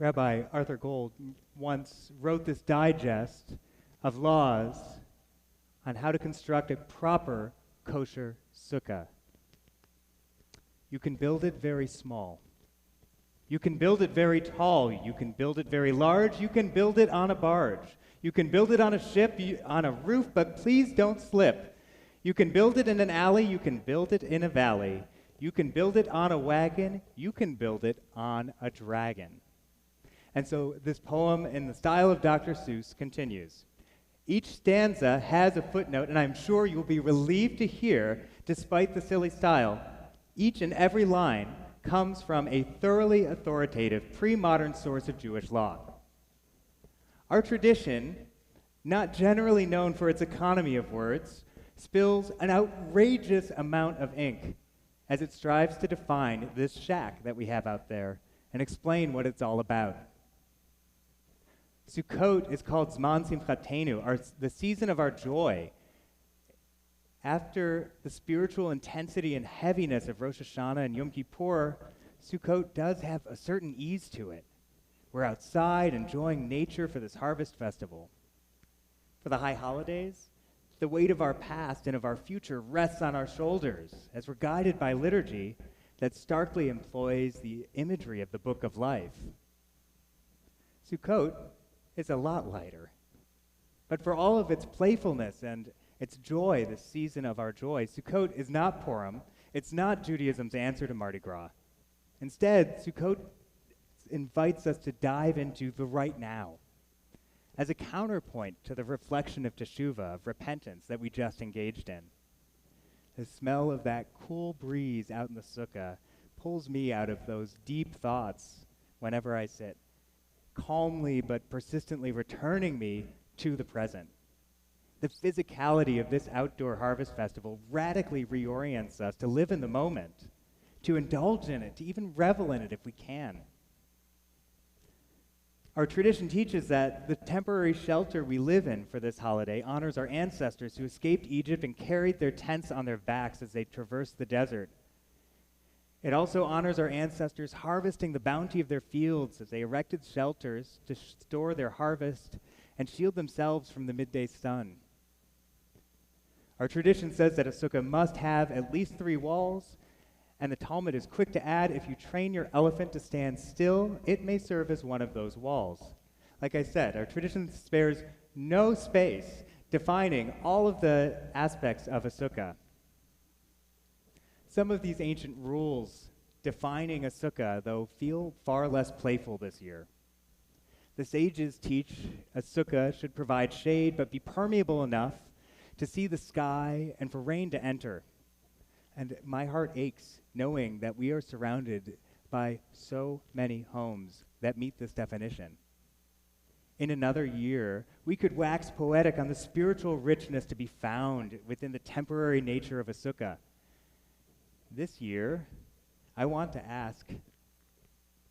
Rabbi Arthur Gold once wrote this digest of laws on how to construct a proper kosher sukkah. You can build it very small. You can build it very tall. You can build it very large. You can build it on a barge. You can build it on a ship, on a roof, but please don't slip. You can build it in an alley. You can build it in a valley. You can build it on a wagon. You can build it on a dragon. And so this poem in the style of Dr. Seuss continues. Each stanza has a footnote, and I'm sure you'll be relieved to hear, despite the silly style, each and every line comes from a thoroughly authoritative pre-modern source of Jewish law. Our tradition, not generally known for its economy of words, spills an outrageous amount of ink as it strives to define this shack that we have out there and explain what it's all about. Sukkot is called Zman Simchatenu, the season of our joy. After the spiritual intensity and heaviness of Rosh Hashanah and Yom Kippur, Sukkot does have a certain ease to it. We're outside enjoying nature for this harvest festival. For the high holidays, the weight of our past and of our future rests on our shoulders as we're guided by liturgy that starkly employs the imagery of the Book of Life. Sukkot is a lot lighter. But for all of its playfulness and its joy, the season of our joy, Sukkot is not Purim. It's not Judaism's answer to Mardi Gras. Instead, Sukkot invites us to dive into the right now as a counterpoint to the reflection of teshuvah, of repentance that we just engaged in. The smell of that cool breeze out in the sukkah pulls me out of those deep thoughts whenever I sit, calmly but persistently returning me to the present. The physicality of this outdoor harvest festival radically reorients us to live in the moment, to indulge in it, to even revel in it if we can. Our tradition teaches that the temporary shelter we live in for this holiday honors our ancestors who escaped Egypt and carried their tents on their backs as they traversed the desert. It also honors our ancestors harvesting the bounty of their fields as they erected shelters to store their harvest and shield themselves from the midday sun. Our tradition says that a sukkah must have at least 3 walls, and the Talmud is quick to add, if you train your elephant to stand still, it may serve as one of those walls. Like I said, our tradition spares no space defining all of the aspects of a sukkah. Some of these ancient rules defining a sukkah, though, feel far less playful this year. The sages teach a sukkah should provide shade but be permeable enough to see the sky and for rain to enter. And my heart aches knowing that we are surrounded by so many homes that meet this definition. In another year, we could wax poetic on the spiritual richness to be found within the temporary nature of a sukkah. This year, I want to ask,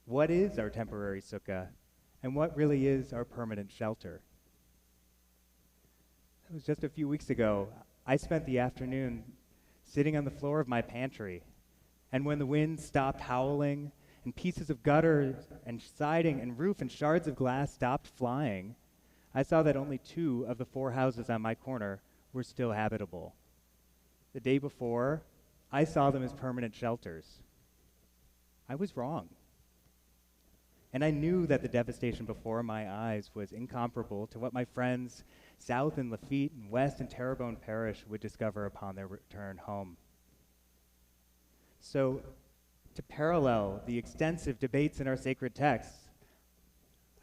what is our temporary sukkah, and what really is our permanent shelter? It was just a few weeks ago, I spent the afternoon sitting on the floor of my pantry, and when the wind stopped howling, and pieces of gutter and siding and roof and shards of glass stopped flying, I saw that only 2 of the 4 houses on my corner were still habitable. The day before, I saw them as permanent shelters. I was wrong. And I knew that the devastation before my eyes was incomparable to what my friends south in Lafitte and west in Terrebonne Parish would discover upon their return home. So, to parallel the extensive debates in our sacred texts,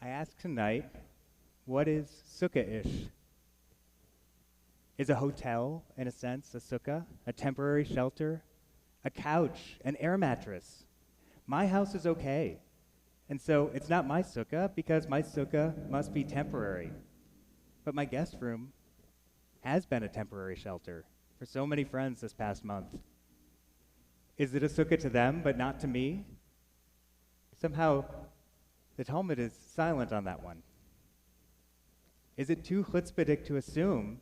I ask tonight, what is sukkah-ish? Is a hotel, in a sense, a sukkah, a temporary shelter, a couch, an air mattress? My house is okay. And so it's not my sukkah because my sukkah must be temporary. But my guest room has been a temporary shelter for so many friends this past month. Is it a sukkah to them but not to me? Somehow the Talmud is silent on that one. Is it too chutzpahdik to assume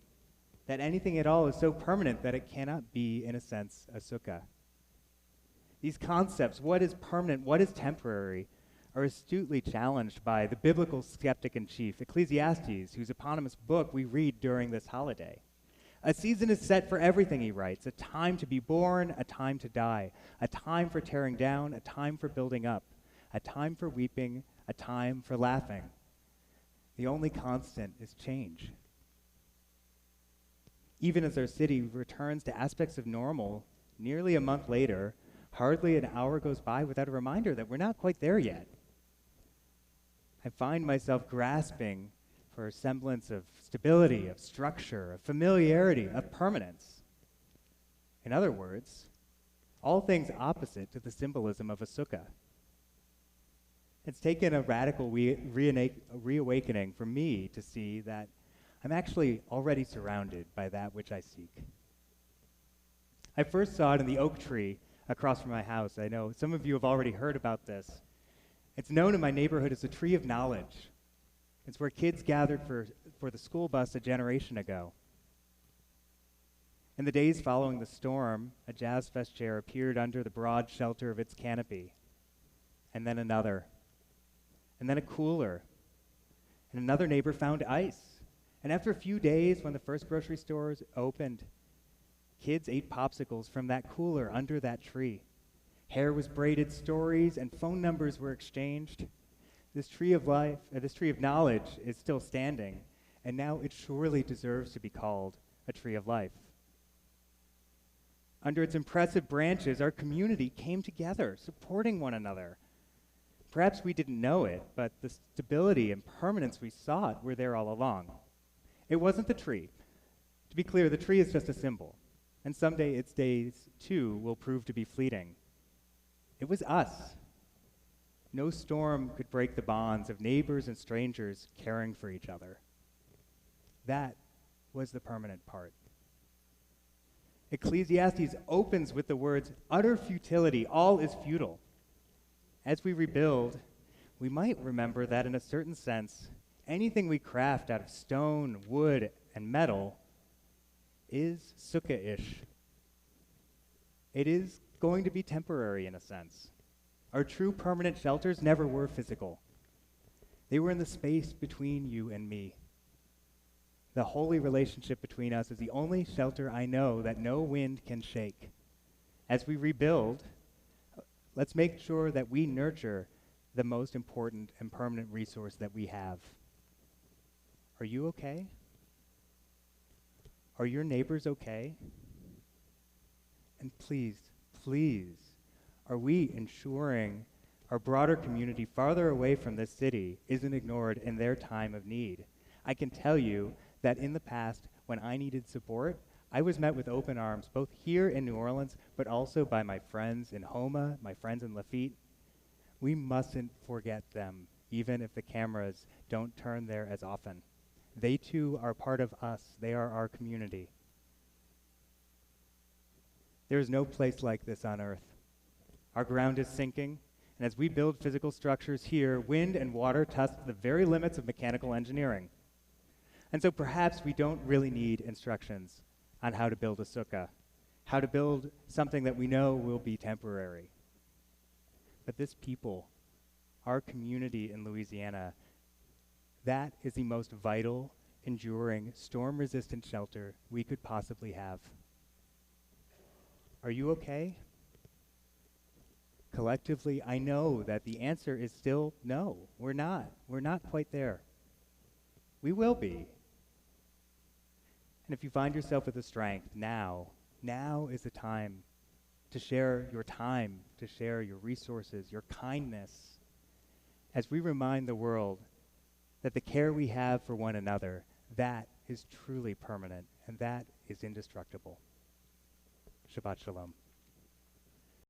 that anything at all is so permanent that it cannot be, in a sense, a sukkah? These concepts, what is permanent, what is temporary, are astutely challenged by the biblical skeptic-in-chief, Ecclesiastes, whose eponymous book we read during this holiday. A season is set for everything, he writes, a time to be born, a time to die, a time for tearing down, a time for building up, a time for weeping, a time for laughing. The only constant is change. Even as our city returns to aspects of normal, nearly a month later, hardly an hour goes by without a reminder that we're not quite there yet. I find myself grasping for a semblance of stability, of structure, of familiarity, of permanence. In other words, all things opposite to the symbolism of a sukkah. It's taken a radical reawakening for me to see that I'm actually already surrounded by that which I seek. I first saw it in the oak tree across from my house. I know some of you have already heard about this. It's known in my neighborhood as the tree of knowledge. It's where kids gathered for the school bus a generation ago. In the days following the storm, a Jazz Fest chair appeared under the broad shelter of its canopy, and then another, and then a cooler, and another neighbor found ice. And after a few days, when the first grocery stores opened, kids ate popsicles from that cooler under that tree. Hair was braided, stories and phone numbers were exchanged. This tree of life, this tree of knowledge is still standing, and now it surely deserves to be called a tree of life. Under its impressive branches, our community came together, supporting one another. Perhaps we didn't know it, but the stability and permanence we sought were there all along. It wasn't the tree. To be clear, the tree is just a symbol, and someday its days, too, will prove to be fleeting. It was us. No storm could break the bonds of neighbors and strangers caring for each other. That was the permanent part. Ecclesiastes opens with the words, utter futility, all is futile. As we rebuild, we might remember that in a certain sense, anything we craft out of stone, wood, and metal is sukkah-ish. It is going to be temporary in a sense. Our true permanent shelters never were physical. They were in the space between you and me. The holy relationship between us is the only shelter I know that no wind can shake. As we rebuild, let's make sure that we nurture the most important and permanent resource that we have. Are you okay? Are your neighbors okay? And please, please, are we ensuring our broader community farther away from this city isn't ignored in their time of need? I can tell you that in the past, when I needed support, I was met with open arms, both here in New Orleans, but also by my friends in Homa, my friends in Lafitte. We mustn't forget them, even if the cameras don't turn there as often. They too are part of us. They are our community. There is no place like this on earth. Our ground is sinking, and as we build physical structures here, wind and water test the very limits of mechanical engineering. And so perhaps we don't really need instructions on how to build a sukkah, how to build something that we know will be temporary. But this people, our community in Louisiana, that is the most vital, enduring, storm-resistant shelter we could possibly have. Are you okay? Collectively, I know that the answer is still no. We're not. We're not quite there. We will be. And if you find yourself with the strength, now is the time to share your time, to share your resources, your kindness, as we remind the world that the care we have for one another, that is truly permanent, and that is indestructible. Shabbat Shalom.